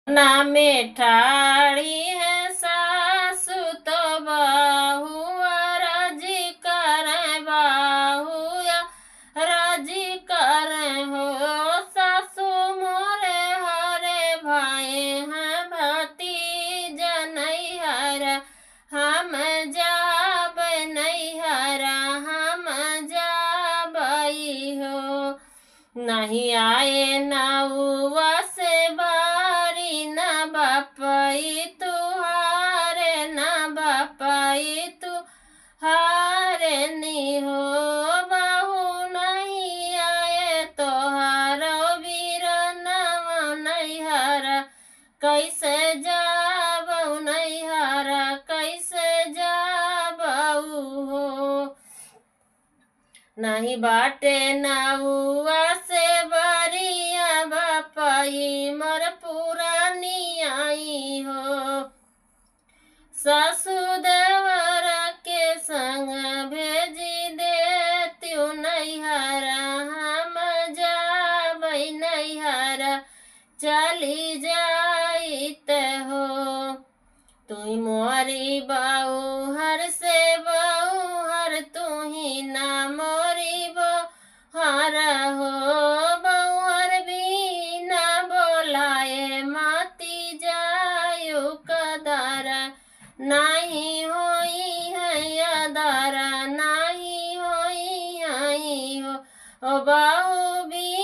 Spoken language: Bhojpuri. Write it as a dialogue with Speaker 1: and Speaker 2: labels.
Speaker 1: ना में ठाड़ी है सासु तो बहू राजी करे बहू या राजी करे हो। सासु मोरे हरे भाई हैं भतीजा नैहर हम जाब नैहर हम जाबई हो। नहीं आए नौआ से बारी न बापई तुहारे न बापई तुहारे नी हो। बहू नहीं आए तोहारो वीर नव नैहर कैसे जाबऊ नैहर कैसे जाबऊ हो। नहीं बाटे नौआ से बरिया बापई मोर पुरानी आई हो। सासु देवर के संग भेजी देत्यू नैहर हम जाबई नैहर चली जाइत हो। तुई मोरी बहू हर से बहू हर तू ही ना मोरी हर हो। बहू हर भी ना बोलाए माती जायु कदर नहीं होई है अदर नहीं होई है हो। ओ बहू भी